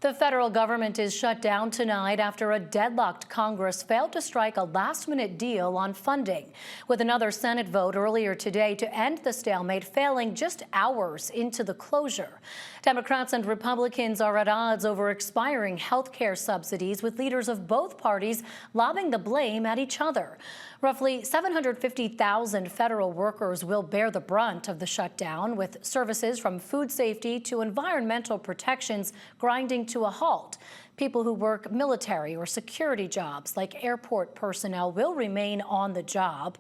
The federal government is shut down tonight after a deadlocked Congress failed to strike a last-minute deal on funding, with another Senate vote earlier today to end the stalemate failing just hours into the closure. Democrats and Republicans are at odds over expiring health care subsidies, with leaders of both parties lobbing the blame at each other. Roughly 750,000 federal workers will bear the brunt of the shutdown, with services from food safety to environmental protections grinding to a halt. People who work military or security jobs, like airport personnel, will remain on the job.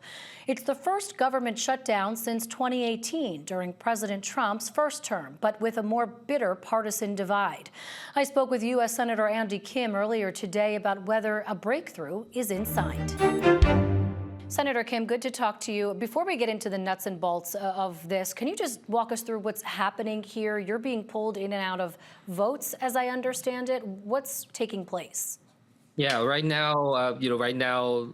It's the first government shutdown since 2018, during President Trump's first term, but with a more bitter partisan divide. I spoke with U.S. Senator Andy Kim earlier today about whether a breakthrough is in sight. Senator Kim, good to talk to you. Before we get into the nuts and bolts of this, can you just walk us through what's happening here? You're being pulled in and out of votes, as I understand it. What's taking place? Yeah, right now,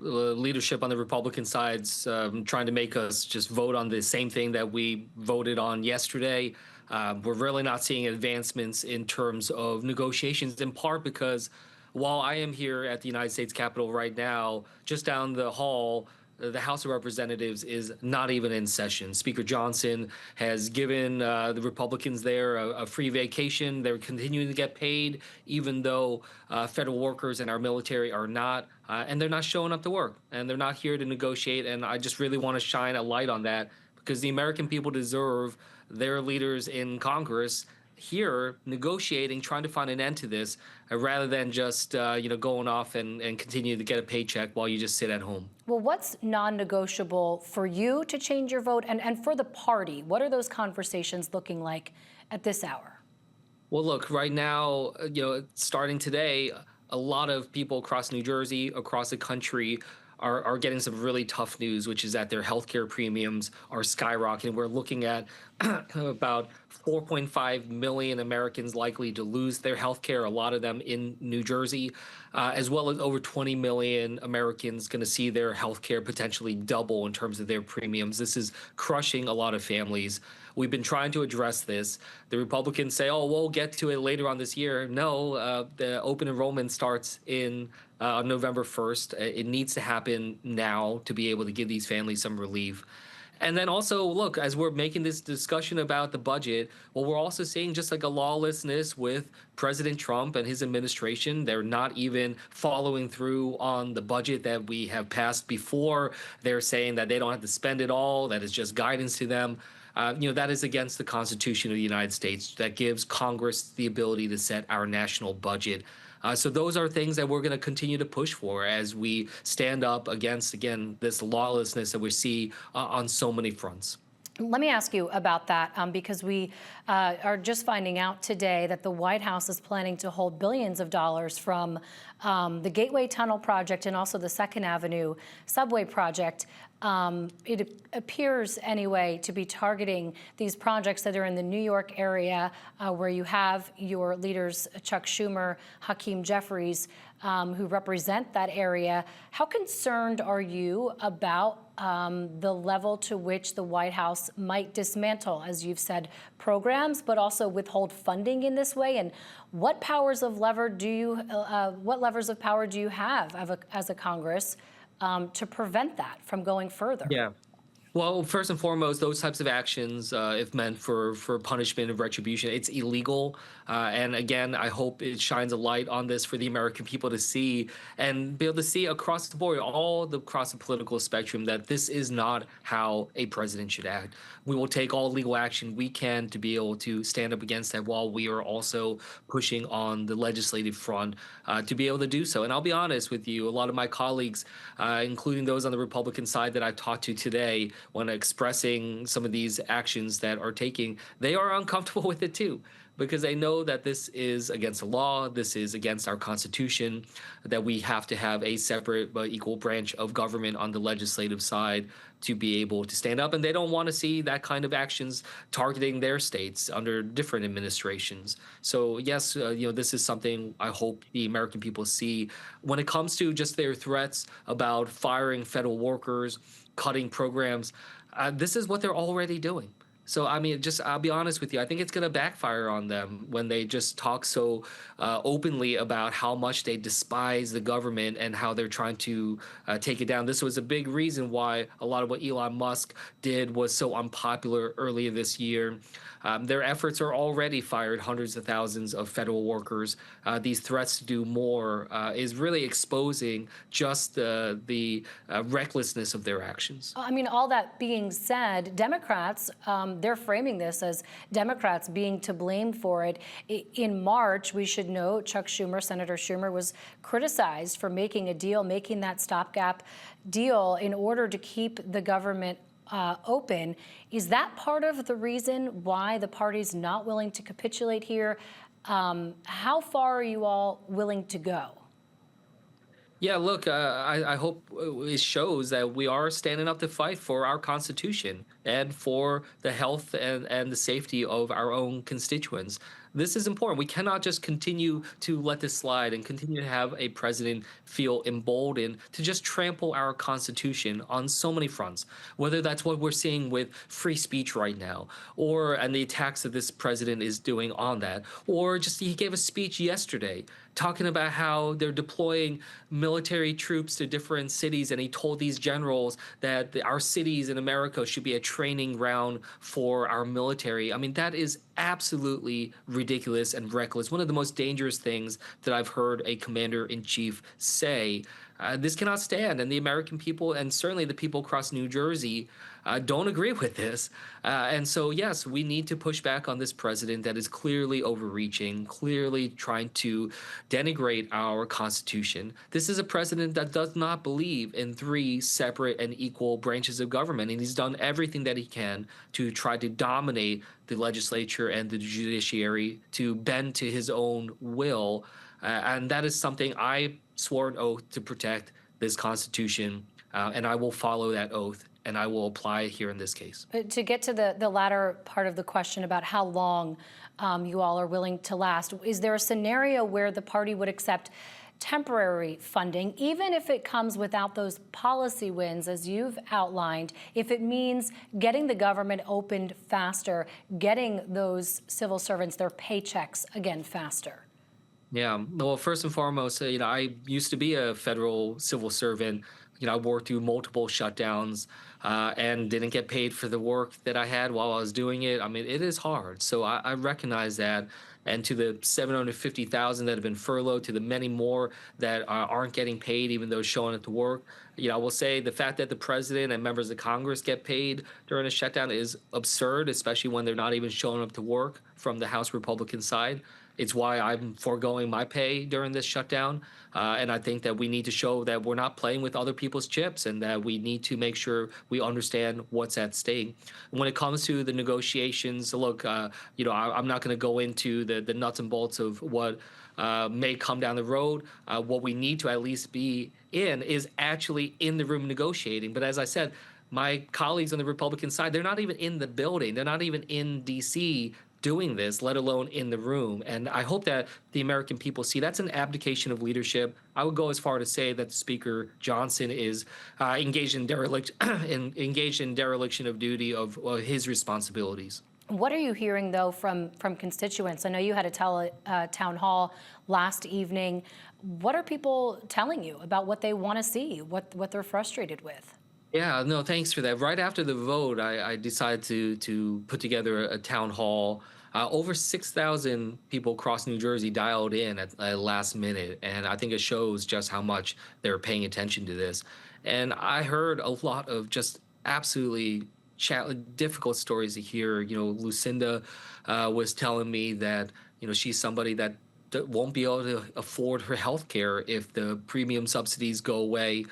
leadership on the Republican side's trying to make us just vote on the same thing that we voted on yesterday. We're really not seeing advancements in terms of negotiations, in part because while I am here at the United States Capitol right now, just down the hall, the House of Representatives is not even in session. Speaker Johnson has given the Republicans there a free vacation. They're continuing to get paid, even though federal workers and our military are not, and they're not showing up to work, and they're not here to negotiate. And I just really want to shine a light on that, because the American people deserve their leaders in Congress here negotiating, trying to find an end to this, rather than just going off and continue to get a paycheck while you just sit at home. Well, what's non-negotiable for you to change your vote, and for the party? What are those conversations looking like at this hour? Well, look, right now, starting today, a lot of people across New Jersey, across the country, are getting some really tough news, which is that their healthcare premiums are skyrocketing. We're looking at about 4.5 million Americans likely to lose their healthcare, a lot of them in New Jersey, as well as over 20 million Americans going to see their healthcare potentially double in terms of their premiums. This is crushing a lot of families. We've been trying to address this. The Republicans say, oh, we'll get to it later on this year. No, the open enrollment starts in November 1st. It needs to happen now to be able to give these families some relief. And then also, look, as we're making this discussion about the budget, well, we're also seeing just like a lawlessness with President Trump and his administration. They're not even following through on the budget that we have passed before. They're saying that they don't have to spend it all, that is just guidance to them. That is against the Constitution of the United States, that gives Congress the ability to set our national budget. So those are things that we're going to continue to push for as we stand up against, again, this lawlessness that we see on so many fronts. Let me ask you about that, because we are just finding out today that the White House is planning to hold billions of dollars from the Gateway Tunnel project and also the Second Avenue subway project. It appears, anyway, to be targeting these projects that are in the New York area, where you have your leaders, Chuck Schumer, Hakeem Jeffries, who represent that area. How concerned are you about the level to which the White House might dismantle, as you've said, programs, but also withhold funding in this way? And what powers of lever do you, what levers of power do you have as a Congress to prevent that from going further? Yeah. Well, first and foremost, those types of actions, if meant for punishment and retribution, it's illegal. And again, I hope it shines a light on this for the American people to see and be able to see across the board, across the political spectrum, that this is not how a president should act. We will take all legal action we can to be able to stand up against that, while we are also pushing on the legislative front to be able to do so. And I'll be honest with you, a lot of my colleagues, including those on the Republican side that I've talked to today, when expressing some of these actions that are taking, they are uncomfortable with it too, because they know that this is against the law, this is against our Constitution, that we have to have a separate but equal branch of government on the legislative side to be able to stand up. And they don't want to see that kind of actions targeting their states under different administrations. So yes, this is something I hope the American people see when it comes to just their threats about firing federal workers, cutting programs. This is what they're already doing. So I mean, just I'll be honest with you. I think it's going to backfire on them when they just talk so openly about how much they despise the government and how they're trying to take it down. This was a big reason why a lot of what Elon Musk did was so unpopular earlier this year. Their efforts are already fired hundreds of thousands of federal workers. These threats to do more is really exposing just the recklessness of their actions. I mean, all that being said, Democrats, they're framing this as Democrats being to blame for it. In March, we should note, Senator Schumer, was criticized for making a deal, making that stopgap deal in order to keep the government open. Is that part of the reason why the party's not willing to capitulate here? How far are you all willing to go? Yeah, look, I hope it shows that we are standing up to fight for our Constitution and for the health and the safety of our own constituents. This is important. We cannot just continue to let this slide and continue to have a president feel emboldened to just trample our Constitution on so many fronts, whether that's what we're seeing with free speech right now, and the attacks that this president is doing on that, or just he gave a speech yesterday talking about how they're deploying military troops to different cities, and he told these generals that our cities in America should be a training ground for our military. I mean, that is absolutely ridiculous and reckless. One of the most dangerous things that I've heard a commander-in-chief say. This cannot stand, and the American people, and certainly the people across New Jersey, don't agree with this. And so, yes, we need to push back on this president that is clearly overreaching, clearly trying to denigrate our Constitution. This is a president that does not believe in three separate and equal branches of government, and he's done everything that he can to try to dominate the legislature and the judiciary to bend to his own will. And that is something I swore an oath to protect this Constitution, and I will follow that oath, and I will apply it here in this case. To get to the latter part of the question about how long you all are willing to last, is there a scenario where the party would accept temporary funding, even if it comes without those policy wins, as you've outlined, if it means getting the government opened faster, getting those civil servants their paychecks again faster? Yeah, well, first and foremost, I used to be a federal civil servant. I worked through multiple shutdowns and didn't get paid for the work that I had while I was doing it. I mean, it is hard. So I recognize that. And to the 750,000 that have been furloughed, to the many more that aren't getting paid, even though showing up to work, I will say the fact that the president and members of Congress get paid during a shutdown is absurd, especially when they're not even showing up to work from the House Republican side. It's why I'm foregoing my pay during this shutdown. And I think that we need to show that we're not playing with other people's chips and that we need to make sure we understand what's at stake. When it comes to the negotiations, look, I'm not going to go into the nuts and bolts of what may come down the road. What we need to at least be in is actually in the room negotiating. But as I said, my colleagues on the Republican side, they're not even in the building. They're not even in D.C. doing this, let alone in the room. And I hope that the American people see that's an abdication of leadership. I would go as far to say that Speaker Johnson is engaged in dereliction of duty of his responsibilities. What are you hearing, though, from constituents? I know you had a town hall last evening. What are people telling you about what they want to see, what they're frustrated with? Yeah, no, thanks for that. Right after the vote, I decided to put together a town hall. Over 6,000 people across New Jersey dialed in at last minute, and I think it shows just how much they're paying attention to this. And I heard a lot of just absolutely difficult stories to hear. Lucinda was telling me that she's somebody that won't be able to afford her health care if the premium subsidies go away.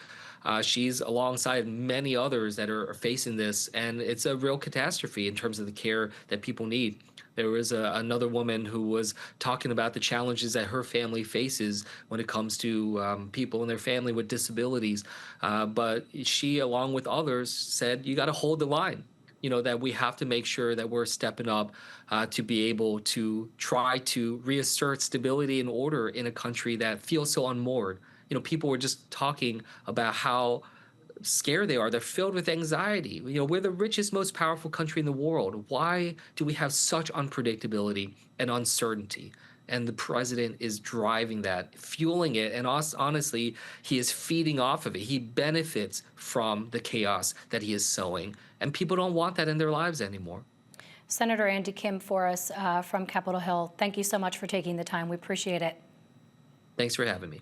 She's alongside many others that are facing this, and it's a real catastrophe in terms of the care that people need. There was another woman who was talking about the challenges that her family faces when it comes to people in their family with disabilities. But she, along with others, said, you got to hold the line. That we have to make sure that we're stepping up to be able to try to reassert stability and order in a country that feels so unmoored. People were just talking about how scared they are. They're filled with anxiety. We're the richest, most powerful country in the world. Why do we have such unpredictability and uncertainty? And the president is driving that, fueling it, and honestly, he is feeding off of it. He benefits from the chaos that he is sowing, and people don't want that in their lives anymore. Senator Andy Kim for us from Capitol Hill, thank you so much for taking the time. We appreciate it. Thanks for having me.